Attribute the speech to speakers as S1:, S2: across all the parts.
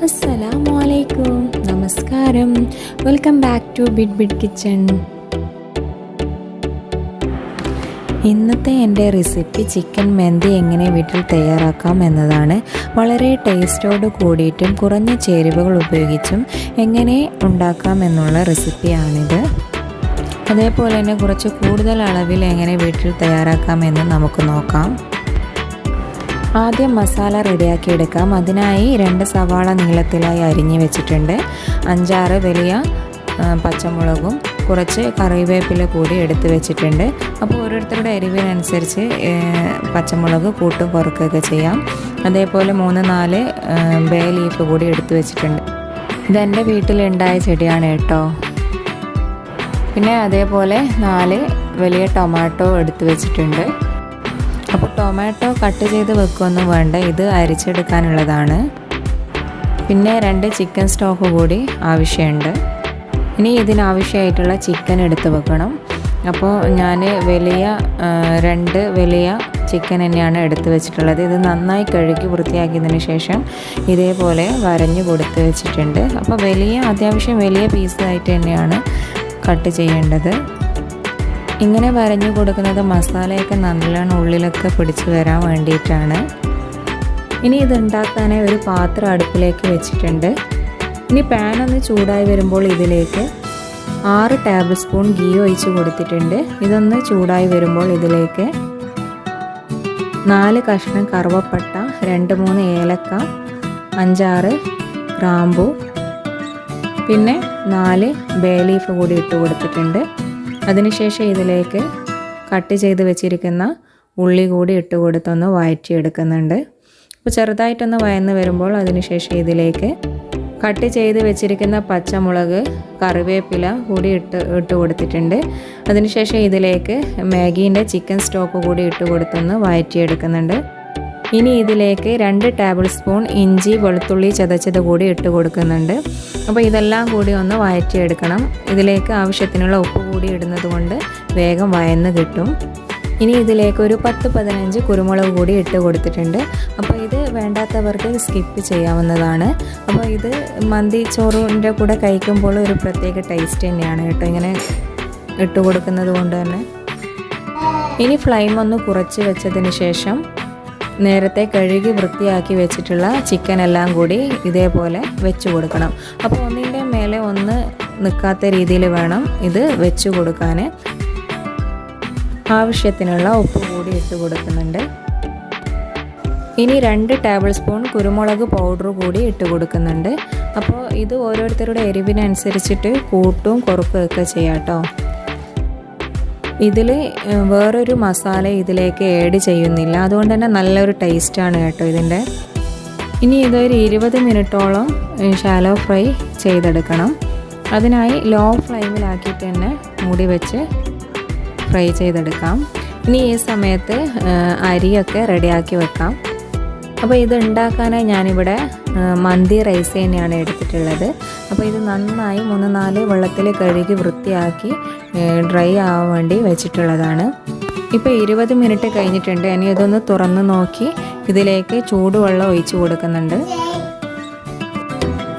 S1: അസ്സലാമലൈക്കും, നമസ്കാരം. Welcome back to bid kitchen. ഇന്നത്തെ എൻ്റെ റെസിപ്പി ചിക്കൻ മന്തി എങ്ങനെ വീട്ടിൽ തയ്യാറാക്കാം എന്നതാണ്. വളരെ ടേസ്റ്റോട് കൂടിയിട്ടും കുറഞ്ഞ ചേരുവകൾ ഉപയോഗിച്ചും എങ്ങനെ ഉണ്ടാക്കാം എന്നുള്ള റെസിപ്പിയാണിത്. അതേപോലെ തന്നെ കുറച്ച് കൂടുതൽ അളവിൽ എങ്ങനെ വീട്ടിൽ തയ്യാറാക്കാമെന്ന് നമുക്ക് നോക്കാം. ആദ്യം മസാല റെഡിയാക്കി എടുക്കാം. അതിനായി 2 സവാള നീളത്തിലായി അരിഞ്ഞ് വെച്ചിട്ടുണ്ട്. 5-6 വലിയ പച്ചമുളകും കുറച്ച് കറിവേപ്പില കൂടി എടുത്ത് വെച്ചിട്ടുണ്ട്. അപ്പോൾ ഓരോരുത്തരുടെ എരിവിനനുസരിച്ച് പച്ചമുളക് കൂട്ടും കുറക്കുകയൊക്കെ ചെയ്യാം. അതേപോലെ 3-4 ബേ ലീഫ് കൂടി എടുത്ത് വെച്ചിട്ടുണ്ട്. ഇതെൻ്റെ വീട്ടിലുണ്ടായ ചെടിയാണ് കേട്ടോ. പിന്നെ അതേപോലെ 4 വലിയ ടൊമാറ്റോ എടുത്ത് വെച്ചിട്ടുണ്ട്. അപ്പോൾ ടൊമാറ്റോ കട്ട് ചെയ്ത് വെക്കുകയൊന്നും വേണ്ട, ഇത് അരിച്ചെടുക്കാനുള്ളതാണ്. പിന്നെ 2 ചിക്കൻ സ്റ്റോക്ക് കൂടി ആവശ്യമുണ്ട്. ഇനി ഇതിനാവശ്യമായിട്ടുള്ള ചിക്കൻ എടുത്ത് വെക്കണം. അപ്പോൾ ഞാൻ 2 വലിയ ചിക്കൻ തന്നെയാണ് എടുത്ത് വെച്ചിട്ടുള്ളത്. ഇത് നന്നായി കഴുകി വൃത്തിയാക്കിയതിന് ശേഷം ഇതേപോലെ വരഞ്ഞു കൊടുത്ത് വെച്ചിട്ടുണ്ട്. അപ്പോൾ അത്യാവശ്യം വലിയ പീസായിട്ട് തന്നെയാണ് കട്ട് ചെയ്യേണ്ടത്. ഇങ്ങനെ വരഞ്ഞു കൊടുക്കുന്നത് മസാലയൊക്കെ നല്ലോണം ഉള്ളിലൊക്കെ പിടിച്ച് വരാൻ വേണ്ടിയിട്ടാണ്. ഇനി ഇതുണ്ടാക്കാനായി ഒരു പാത്രം അടുപ്പിലേക്ക് വെച്ചിട്ടുണ്ട്. ഇനി പാൻ ഒന്ന് ചൂടായി വരുമ്പോൾ ഇതിലേക്ക് 6 ടേബിൾ സ്പൂൺ ഗീ ഒഴിച്ച് കൊടുത്തിട്ടുണ്ട്. ഇതൊന്ന് ചൂടായി വരുമ്പോൾ ഇതിലേക്ക് 4 കഷ്ണം കറുവപ്പട്ട, 2-3 ഏലക്ക, 5-6 ഗ്രാമ്പു, പിന്നെ 4 ബേ ലീഫ് കൂടി ഇട്ട് കൊടുത്തിട്ടുണ്ട്. അതിനുശേഷം ഇതിലേക്ക് കട്ട് ചെയ്ത് വെച്ചിരിക്കുന്ന ഉള്ളി കൂടി ഇട്ട് കൊടുത്തൊന്ന് വഴറ്റിയെടുക്കുന്നുണ്ട്. അപ്പോൾ ചെറുതായിട്ടൊന്ന് വഴന്ന് വരുമ്പോൾ അതിനുശേഷം ഇതിലേക്ക് കട്ട് ചെയ്ത് വെച്ചിരിക്കുന്ന പച്ചമുളക്, കറിവേപ്പില കൂടി ഇട്ട് കൊടുത്തിട്ടുണ്ട്. അതിനുശേഷം ഇതിലേക്ക് മാഗീൻ്റെ ചിക്കൻ സ്റ്റോക്ക് കൂടി ഇട്ട് കൊടുത്തൊന്ന് വഴറ്റിയെടുക്കുന്നുണ്ട്. ഇനി ഇതിലേക്ക് 2 ടേബിൾ സ്പൂൺ ഇഞ്ചി വെളുത്തുള്ളി ചതച്ചത് കൂടി ഇട്ട് കൊടുക്കുന്നുണ്ട്. അപ്പോൾ ഇതെല്ലാം കൂടി ഒന്ന് വഴറ്റിയെടുക്കണം. ഇതിലേക്ക് ആവശ്യത്തിനുള്ള ഉപ്പ് കൂടി ഇടുന്നത് കൊണ്ട് വേഗം വഴന്ന് കിട്ടും. ഇനി ഇതിലേക്ക് ഒരു 10-15 കുരുമുളക് കൂടി ഇട്ട് കൊടുത്തിട്ടുണ്ട്. അപ്പോൾ ഇത് വേണ്ടാത്തവർക്ക് സ്കിപ്പ് ചെയ്യാവുന്നതാണ്. അപ്പോൾ ഇത് മന്തി ചോറിൻ്റെ കൂടെ കഴിക്കുമ്പോൾ ഒരു പ്രത്യേക ടേസ്റ്റ് തന്നെയാണ് കേട്ടോ, ഇങ്ങനെ ഇട്ട് കൊടുക്കുന്നത് കൊണ്ട് തന്നെ. ഇനി ഫ്ലെയിം ഒന്ന് കുറച്ച് വെച്ചതിന് ശേഷം നേരത്തെ കഴുകി വൃത്തിയാക്കി വെച്ചിട്ടുള്ള ചിക്കൻ എല്ലാം കൂടി ഇതേപോലെ വെച്ച് കൊടുക്കണം. അപ്പോൾ ഒന്നിൻ്റെ മേലെ ഒന്ന് നിൽക്കാത്ത രീതിയിൽ വേണം ഇത് വെച്ച് കൊടുക്കാൻ. ആവശ്യത്തിനുള്ള ഉപ്പ് കൂടി ഇട്ട് കൊടുക്കുന്നുണ്ട്. ഇനി 2 ടേബിൾ സ്പൂൺ കുരുമുളക് പൗഡർ കൂടി ഇട്ട് കൊടുക്കുന്നുണ്ട്. അപ്പോൾ ഇത് ഓരോരുത്തരുടെ എരിവിനനുസരിച്ചിട്ട് കൂട്ടും കുറക്കുകയൊക്കെ ചെയ്യാം കേട്ടോ. ഇതിൽ വേറൊരു മസാല ഇതിലേക്ക് ആഡ് ചെയ്യുന്നില്ല, അതുകൊണ്ട് തന്നെ നല്ലൊരു ടേസ്റ്റാണ് കേട്ടോ ഇതിൻ്റെ. ഇനി ഇതൊരു 20 മിനിറ്റോളം ഷാലോ ഫ്രൈ ചെയ്തെടുക്കണം. അതിനായി ലോ ഫ്ലെയിമിലാക്കിയിട്ട് തന്നെ മൂടി വെച്ച് ഫ്രൈ ചെയ്തെടുക്കാം. ഇനി ഈ സമയത്ത് അരിയൊക്കെ റെഡിയാക്കി വെക്കാം. അപ്പോൾ ഇത് ഉണ്ടാക്കാനായി ഞാനിവിടെ മന്തി റൈസ് തന്നെയാണ് എടുത്തിട്ടുള്ളത്. അപ്പോൾ ഇത് നന്നായി 3-4 വെള്ളത്തിൽ കഴുകി വൃത്തിയാക്കി ഡ്രൈ ആവാൻ വേണ്ടി വെച്ചിട്ടുള്ളതാണ്. ഇപ്പോൾ 20 മിനിറ്റ് കഴിഞ്ഞിട്ടുണ്ട്. ഇനി ഇതൊന്ന് തുറന്ന് നോക്കി ഇതിലേക്ക് ചൂടുവെള്ളം ഒഴിച്ച് കൊടുക്കുന്നുണ്ട്.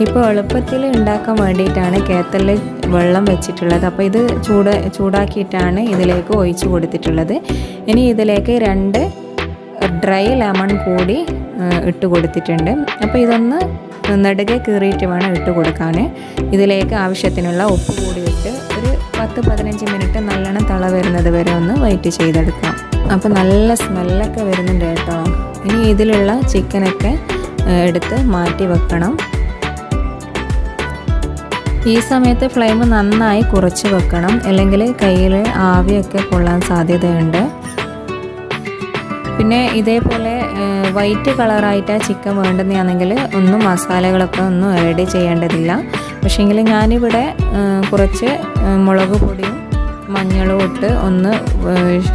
S1: ഇപ്പോൾ എളുപ്പത്തിൽ ഉണ്ടാക്കാൻ വേണ്ടിയിട്ടാണ് കേത്തലിൽ വെള്ളം വെച്ചിട്ടുള്ളത്. അപ്പോൾ ഇത് ചൂടാക്കിയിട്ടാണ് ഇതിലേക്ക് ഒഴിച്ച് കൊടുത്തിട്ടുള്ളത്. ഇനി ഇതിലേക്ക് 2 ഡ്രൈ ലെമൺ കൂടി ഇട്ട് കൊടുത്തിട്ടുണ്ട്. അപ്പോൾ ഇതൊന്ന് നെടുകെ കീറിയിട്ട് വേണം ഇട്ട് കൊടുക്കാൻ. ഇതിലേക്ക് ആവശ്യത്തിനുള്ള ഉപ്പ് കൂടി ഇട്ട് ഒരു 10-15 മിനിറ്റ് നല്ലോണം തിള വരുന്നത് വരെ ഒന്ന് വെയിറ്റ് ചെയ്തെടുക്കാം. അപ്പോൾ നല്ല സ്മെല്ലൊക്കെ വരുന്നുണ്ട് കേട്ടോ. ഇനി ഇതിലുള്ള ചിക്കനൊക്കെ എടുത്ത് മാറ്റി വെക്കണം. ഈ സമയത്ത് ഫ്ലെയിം നന്നായി കുറച്ച് വെക്കണം, അല്ലെങ്കിൽ കയ്യിൽ ആവിയൊക്കെ കൊള്ളാൻ സാധ്യതയുണ്ട്. പിന്നെ ഇതേപോലെ വൈറ്റ് കളറായിട്ട് ചിക്കൻ വേണ്ടുന്നതാണെങ്കിൽ ഒന്നും മസാലകളൊക്കെ ഒന്നും ആഡ് ചെയ്യേണ്ടതില്ല. പക്ഷേങ്കിൽ ഞാനിവിടെ കുറച്ച് മുളക് പൊടിയും മഞ്ഞളും ഇട്ട് ഒന്ന്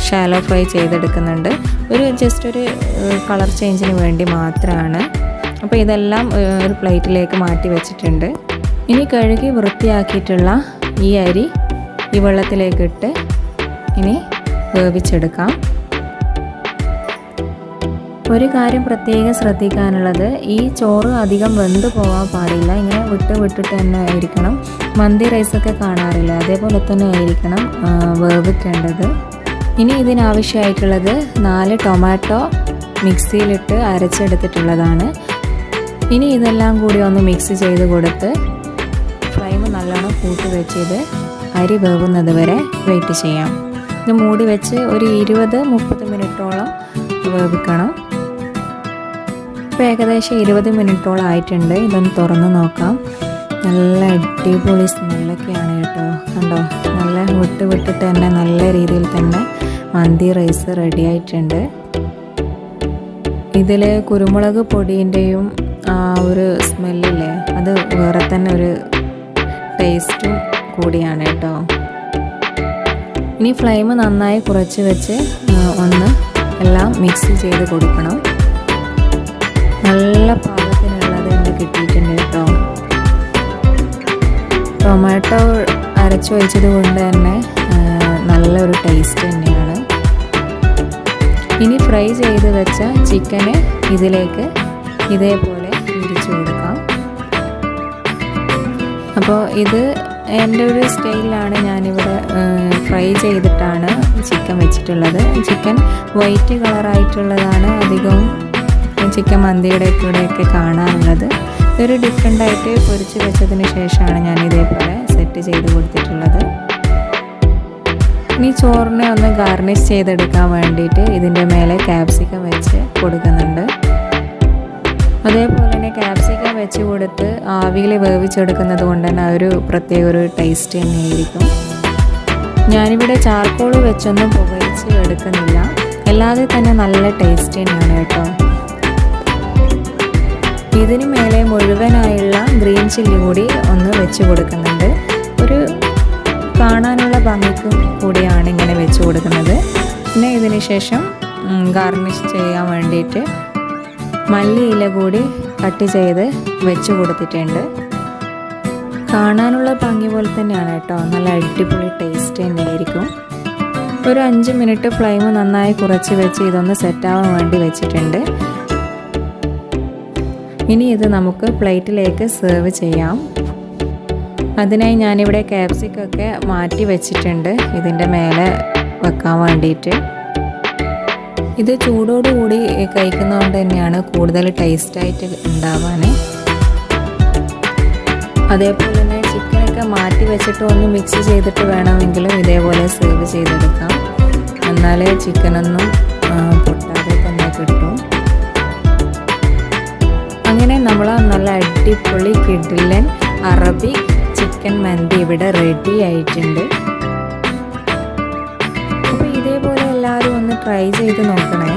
S1: ഷാലോ ഫ്രൈ ചെയ്തെടുക്കുന്നുണ്ട്. ജസ്റ്റ് ഒരു കളർ ചേഞ്ചിന് വേണ്ടി മാത്രമാണ്. അപ്പോൾ ഇതെല്ലാം ഒരു പ്ലേറ്റിലേക്ക് മാറ്റി വെച്ചിട്ടുണ്ട്. ഇനി കഴുകി വൃത്തിയാക്കിയിട്ടുള്ള ഈ അരി ഈ വെള്ളത്തിലേക്കിട്ട് ഇനി വേവിച്ചെടുക്കാം. ഒരു കാര്യം പ്രത്യേകം ശ്രദ്ധിക്കാനുള്ളത്, ഈ ചോറ് അധികം വെന്ത് പോകാൻ പാടില്ല. ഇങ്ങനെ വിട്ടിട്ട് തന്നെ ആയിരിക്കണം. മന്തി റൈസൊക്കെ കാണാറില്ല, അതേപോലെ തന്നെ ആയിരിക്കണം വേവിക്കേണ്ടത്. ഇനി ഇതിനാവശ്യമായിട്ടുള്ളത് 4 ടൊമാറ്റോ മിക്സിയിലിട്ട് അരച്ചെടുത്തിട്ടുള്ളതാണ്. ഇനി ഇതെല്ലാം കൂടി ഒന്ന് മിക്സ് ചെയ്ത് കൊടുത്ത് ഫ്ലെയിം നല്ലോണം കൂട്ടി വെച്ച് അരി വേവുന്നത് വരെ വെയിറ്റ് ചെയ്യാം. ഇത് മൂടി വെച്ച് ഒരു 20-30 മിനിറ്റോളം വേവിക്കണം. ഇപ്പോൾ ഏകദേശം 20 മിനിറ്റോളം ആയിട്ടുണ്ട്. ഇതൊന്ന് തുറന്ന് നോക്കാം. നല്ല അടിപൊളി സ്മെല്ലൊക്കെയാണ് കേട്ടോ. കണ്ടോ, നല്ല വിട്ടിട്ട് തന്നെ നല്ല രീതിയിൽ തന്നെ മന്തി റൈസ് റെഡി ആയിട്ടുണ്ട്. ഇതിൽ കുരുമുളക് പൊടിൻ്റെയും ആ ഒരു സ്മെല്ലില്ലേ, അത് വേറെ തന്നെ ഒരു ടേസ്റ്റും കൂടിയാണ് കേട്ടോ. ഇനി ഫ്ലെയിം നന്നായി കുറച്ച് വെച്ച് ഒന്ന് എല്ലാം മിക്സ് ചെയ്ത് കൊടുക്കണം. നല്ല പാകത്തിനുള്ളത് എനിക്ക് കിട്ടിയിട്ടുണ്ട് കേട്ടോ. ടൊമാറ്റോ അരച്ച് വെച്ചത് കൊണ്ട് തന്നെ നല്ലൊരു ടേസ്റ്റ് തന്നെയാണ്. ഇനി ഫ്രൈ ചെയ്ത് വെച്ച ചിക്കന് ഇതിലേക്ക് ഇതേപോലെ ഇടിച്ചു കൊടുക്കാം. അപ്പോൾ ഇത് എൻ്റെ ഒരു സ്റ്റൈലിലാണ് ഞാനിവിടെ ഫ്രൈ ചെയ്തിട്ടാണ് ചിക്കൻ വെച്ചിട്ടുള്ളത്. ചിക്കൻ വൈറ്റ് കളറായിട്ടുള്ളതാണ് അധികവും ചിക്കൻ മന്തിയുടെ കൂടെയൊക്കെ കാണാറുള്ളത്. ഇതൊരു ഡിഫറെൻ്റായിട്ട് പൊരിച്ച് വെച്ചതിന് ശേഷമാണ് ഞാൻ ഇതേപോലെ സെറ്റ് ചെയ്ത് കൊടുത്തിട്ടുള്ളത്. ഇനി ചോറിനെ ഒന്ന് ഗാർണിഷ് ചെയ്തെടുക്കാൻ വേണ്ടിയിട്ട് ഇതിൻ്റെ മേലെ ക്യാപ്സിക്കം വെച്ച് കൊടുക്കുന്നുണ്ട്. അതേപോലെ തന്നെ ക്യാപ്സിക്കം വെച്ച് കൊടുത്ത് ആവിയിൽ വേവിച്ചെടുക്കുന്നത് കൊണ്ട് തന്നെ ഒരു പ്രത്യേക ഒരു ടേസ്റ്റ് തന്നെയായിരിക്കും. ഞാനിവിടെ ചാർക്കോൾ വെച്ചൊന്നും പുകയിച്ച് എടുക്കുന്നില്ല, അല്ലാതെ തന്നെ നല്ല ടേസ്റ്റ് തന്നെയാണ് കേട്ടോ. ഇതിന് മേലെ മുഴുവനായുള്ള ഗ്രീൻ ചില്ലി കൂടി ഒന്ന് വെച്ച് കൊടുക്കുന്നുണ്ട്. ഒരു കാണാനുള്ള ഭംഗിക്കും കൂടിയാണ് ഇങ്ങനെ വെച്ച് കൊടുക്കുന്നത്. പിന്നെ ഇതിന് ശേഷം ഗാർണിഷ് ചെയ്യാൻ വേണ്ടിയിട്ട് മല്ലിയില കൂടി കട്ട് ചെയ്ത് വെച്ച് കൊടുത്തിട്ടുണ്ട്. കാണാനുള്ള ഭംഗി പോലെ തന്നെയാണ് കേട്ടോ. നല്ല അടിപൊളി ടേസ്റ്റ് തന്നെയായിരിക്കും. ഒരു 5 മിനിറ്റ് ഫ്ലെയിം നന്നായി കുറച്ച് വെച്ച് ഇതൊന്ന് സെറ്റാവാൻ വേണ്ടി വെച്ചിട്ടുണ്ട്. ഇനി ഇത് നമുക്ക് പ്ലേറ്റിലേക്ക് സെർവ് ചെയ്യാം. അതിനായി ഞാനിവിടെ ക്യാപ്സിക്കൊക്കെ മാറ്റി വെച്ചിട്ടുണ്ട് ഇതിൻ്റെ മേലെ വെക്കാൻ വേണ്ടിയിട്ട്. ഇത് ചൂടോടുകൂടി കഴിക്കുന്നതുകൊണ്ട് തന്നെയാണ് കൂടുതൽ ടേസ്റ്റായിട്ട് ഉണ്ടാവാൻ. അതേപോലെ തന്നെ ചിക്കനൊക്കെ മാറ്റി വെച്ചിട്ട് ഒന്ന് മിക്സ് ചെയ്തിട്ട് വേണമെങ്കിലും ഇതേപോലെ സെർവ് ചെയ്തെടുക്കാം. എന്നാലേ ചിക്കനൊന്നും പൊട്ടാതെ തന്നെ കിട്ടും. അങ്ങനെ നമ്മൾ നല്ല അടിപൊളി കിഡിലൻ അറബിക് ചിക്കൻ മന്തി ഇവിടെ റെഡി ആയിട്ടുണ്ട്. അപ്പോൾ ഇതേപോലെ എല്ലാവരും ഒന്ന് ട്രൈ ചെയ്ത് നോക്കണേ.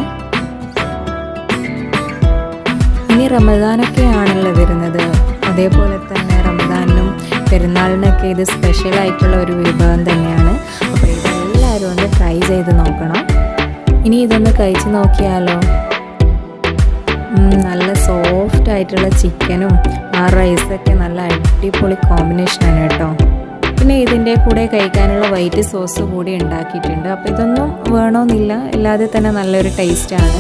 S1: ഇനി റമദാനൊക്കെ ആണല്ലോ വരുന്നത്. അതേപോലെ തന്നെ റമദാനിനും പെരുന്നാളിനൊക്കെ ഇത് സ്പെഷ്യലായിട്ടുള്ള ഒരു വിഭവം തന്നെയാണ്. അപ്പോൾ ഇതെല്ലാവരും ഒന്ന് ട്രൈ ചെയ്ത് നോക്കണം. ഇനി ഇതൊന്ന് കഴിച്ച് നോക്കിയാലോ. നല്ല സോഫ്റ്റ് ആയിട്ടുള്ള ചിക്കനും ആ റൈസൊക്കെ നല്ല അടിപൊളി കോമ്പിനേഷനാണ് കേട്ടോ. പിന്നെ ഇതിൻ്റെ കൂടെ കഴിക്കാനുള്ള വൈറ്റ് സോസ് കൂടി ഉണ്ടാക്കിയിട്ടുണ്ട്. അപ്പോൾ ഇതൊന്നും വേണമെന്നില്ല, അല്ലാതെ തന്നെ നല്ലൊരു ടേസ്റ്റാണ്.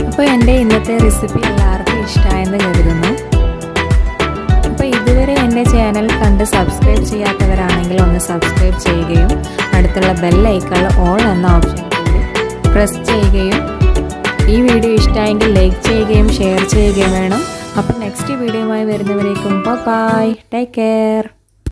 S1: അപ്പോൾ എൻ്റെ ഇന്നത്തെ റെസിപ്പി എല്ലാവർക്കും ഇഷ്ടമായെന്ന് കരുതുന്നു. അപ്പോൾ ഇതുവരെ എൻ്റെ ചാനൽ കണ്ട് സബ്സ്ക്രൈബ് ചെയ്യാത്തവരാണെങ്കിൽ ഒന്ന് സബ്സ്ക്രൈബ് ചെയ്യുകയും അടുത്തുള്ള ബെൽ ഐക്കൺ ഓൾ എന്ന ഓപ്ഷൻ കൂടി പ്രസ് ചെയ്യുകയും ഈ വീഡിയോ ഇഷ്ടമായെങ്കിൽ ലൈക്ക് ചെയ്യുകയും ഷെയർ ചെയ്യുകയും വേണം. അപ്പോൾ നെക്സ്റ്റ് വീഡിയോയുമായി വരുന്നവരേക്കും ബൈ, ടേക്ക് കെയർ.